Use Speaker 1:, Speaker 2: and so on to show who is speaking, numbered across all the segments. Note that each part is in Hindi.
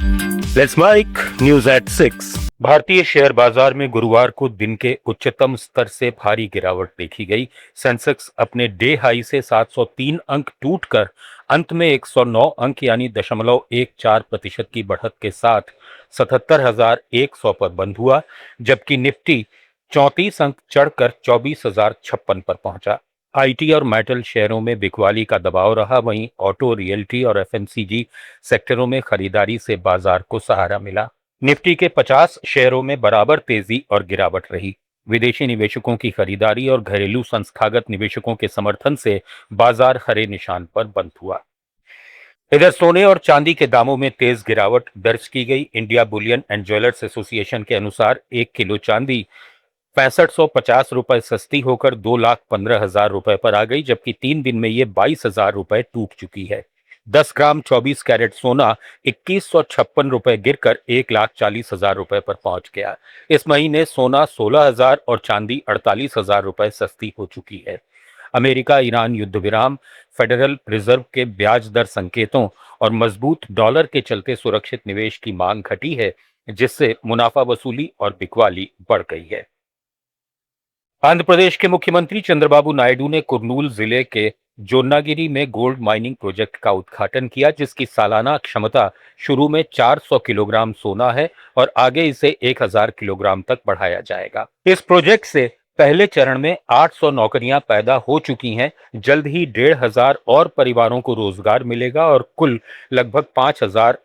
Speaker 1: Let's mic news at 6। भारतीय शेयर बाजार में गुरुवार को दिन के उच्चतम स्तर से भारी गिरावट देखी गई। सेंसेक्स अपने डे हाई से 703 अंक टूटकर अंत में 109 अंक यानी 0.14% की बढ़त के साथ 77,100 पर बंद हुआ, जबकि निफ्टी 34 अंक चढ़कर 24,056 पर पहुंचा। आईटी और मेटल शेयरों में बिकवाली का दबाव रहा, वहीं ऑटो, रियल्टी और एफएमसीजी सेक्टरों में खरीदारी से बाजार को सहारा मिला। निफ्टी के 50 शेयरों में बराबर तेजी और गिरावट रही। विदेशी निवेशकों की खरीदारी और घरेलू संस्थागत निवेशकों के समर्थन से बाजार हरे निशान पर बंद हुआ। इधर सोने और चांदी के दामों में तेज गिरावट दर्ज की गई। India Boolean and jewellers association के अनुसार 1 किलो चांदी 6550 रुपए सस्ती होकर 2,15,000 रुपए पर आ गई, जबकि 3 दिन में ये 22,000 रुपए टूट चुकी है। 10 ग्राम 24 कैरेट सोना 2,156 रुपए गिरकर 1,40,000 रुपए पर पहुंच गया। इस महीने सोना 16,000 और चांदी 48,000 रुपए सस्ती हो चुकी है। अमेरिका ईरान युद्ध विराम, फेडरल रिजर्व के ब्याज दर संकेतों और मजबूत डॉलर के चलते सुरक्षित निवेश की मांग घटी है, जिससे मुनाफा वसूली और बिकवाली बढ़ गई है। आंध्र प्रदेश के मुख्यमंत्री चंद्रबाबू नायडू ने कुर्नूल जिले के जोन्नागिरी में गोल्ड माइनिंग प्रोजेक्ट का उद्घाटन किया, जिसकी सालाना क्षमता शुरू में 400 किलोग्राम सोना है और आगे इसे 1,000 किलोग्राम तक बढ़ाया जाएगा। इस प्रोजेक्ट से पहले चरण में 800 नौकरियां पैदा हो चुकी हैं। जल्द ही 1,500 और परिवारों को रोजगार मिलेगा और कुल लगभग 5,000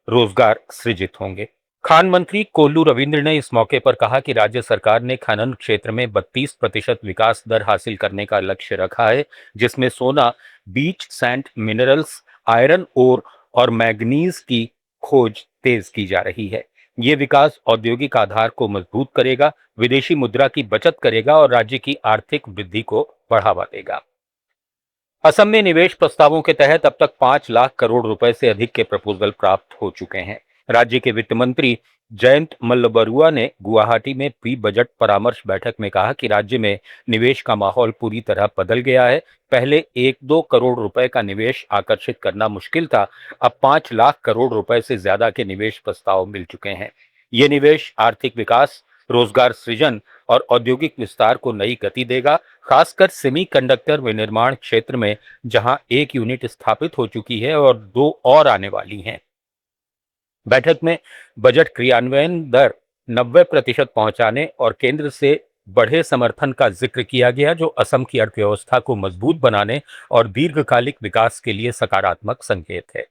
Speaker 1: रोजगार सृजित होंगे। खान मंत्री कोल्लू रविंद्र ने इस मौके पर कहा कि राज्य सरकार ने खनन क्षेत्र में 32% विकास दर हासिल करने का लक्ष्य रखा है, जिसमें सोना, beach sand minerals, iron ore और मैग्नीज की खोज तेज की जा रही है। ये विकास औद्योगिक आधार को मजबूत करेगा, विदेशी मुद्रा की बचत करेगा और राज्य की आर्थिक वृद्धि को बढ़ावा देगा। असम में निवेश प्रस्तावों के तहत अब तक 5 लाख करोड़ रुपए से अधिक के प्रपोजल प्राप्त हो चुके हैं। राज्य के वित्त मंत्री जयंत मल्लबरुआ ने गुवाहाटी में प्री बजट परामर्श बैठक में कहा कि राज्य में निवेश का माहौल पूरी तरह बदल गया है। पहले 1-2 करोड़ रुपए का निवेश आकर्षित करना मुश्किल था, अब 5 लाख करोड़ रुपए से ज्यादा के निवेश प्रस्ताव मिल चुके हैं। ये निवेश आर्थिक विकास, रोजगार सृजन और औद्योगिक विस्तार को नई गति देगा, खासकर सेमीकंडक्टर विनिर्माण क्षेत्र में, जहां 1 यूनिट स्थापित हो चुकी है और 2 और आने वाली हैं। बैठक में बजट क्रियान्वयन दर 90% पहुंचाने और केंद्र से बढ़े समर्थन का जिक्र किया गया, जो असम की अर्थव्यवस्था को मजबूत बनाने और दीर्घकालिक विकास के लिए सकारात्मक संकेत है।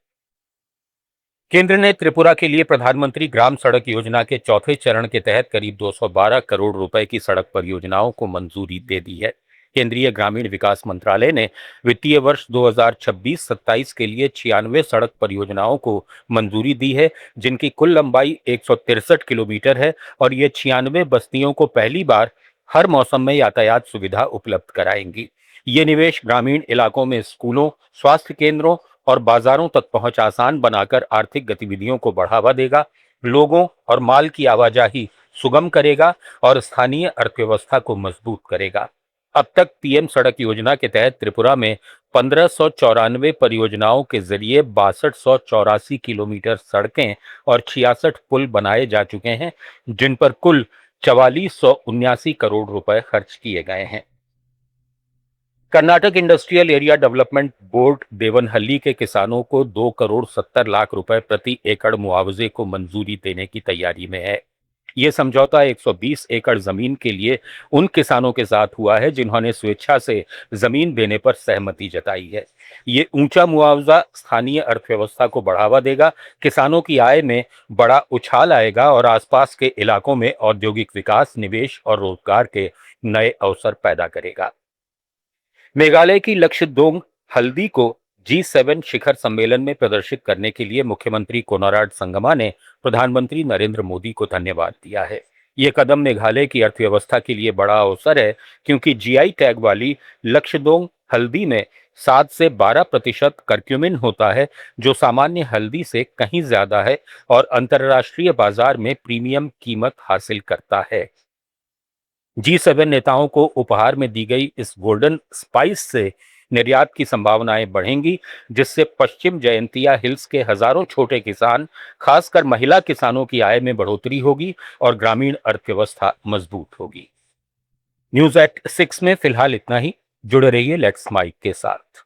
Speaker 1: केंद्र ने त्रिपुरा के लिए प्रधानमंत्री ग्राम सड़क योजना के चौथे चरण के तहत करीब 212 करोड़ रुपए की सड़क परियोजनाओं को मंजूरी दे दी है। केंद्रीय ग्रामीण विकास मंत्रालय ने वित्तीय वर्ष 2026-27 के लिए 96 सड़क परियोजनाओं को मंजूरी दी है, जिनकी कुल लंबाई 163 किलोमीटर है और ये 96 बस्तियों को पहली बार हर मौसम में यातायात सुविधा उपलब्ध कराएंगी। ये निवेश ग्रामीण इलाकों में स्कूलों, स्वास्थ्य केंद्रों और बाजारों तक पहुंच आसान बनाकर आर्थिक गतिविधियों को बढ़ावा देगा, लोगों और माल की आवाजाही सुगम करेगा और स्थानीय अर्थव्यवस्था को मजबूत करेगा। अब तक पीएम सड़क योजना के तहत त्रिपुरा में 1594 परियोजनाओं के जरिए 6284 किलोमीटर सड़कें और 66 पुल बनाए जा चुके हैं, जिन पर कुल 4479 करोड़ रुपए खर्च किए गए हैं। Karnataka industrial area development board Devanahalli के किसानों को 2,70 करोड़ रुपए प्रति एकड़ मुआवजे को मंजूरी देने की तैयारी में है। ये समझौता 120 एकड़ जमीन के लिए उन किसानों के साथ हुआ है जिन्होंने स्वेच्छा से जमीन देने पर सहमति जताई है। ये ऊंचा मुआवजा स्थानीय अर्थव्यवस्था को बढ़ावा देगा, किसानों की आय में बड़ा उछाल आएगा और आसपास के इलाकों में औद्योगिक विकास, निवेश और रोजगार के नए अवसर पैदा करेगा। मेघालय की लक्षद्वोंग हल्दी को G7 शिखर सम्मेलन में प्रदर्शित करने के लिए मुख्यमंत्री कोनराड संगमा ने प्रधानमंत्री नरेंद्र मोदी को धन्यवाद दिया है। ये कदम मेघालय की अर्थव्यवस्था के लिए बड़ा अवसर है, क्योंकि जीआई टैग वाली लक्षद्वोंग हल्दी में 7 से 12% कर्क्यूमिन होता है, जो सामान्य हल्दी से कहीं ज्यादा है और अंतर्राष्ट्रीय बाजार में प्रीमियम कीमत हासिल करता है। G7 नेताओं को उपहार में दी गई इस गोल्डन स्पाइस से निर्यात की संभावनाएं बढ़ेंगी, जिससे पश्चिम जयंतिया हिल्स के हजारों छोटे किसान, खासकर महिला किसानों की आय में बढ़ोतरी होगी और ग्रामीण अर्थव्यवस्था मजबूत होगी। न्यूज एट 6 में फिलहाल इतना ही। जुड़े रहिए लेट्स माइक के साथ।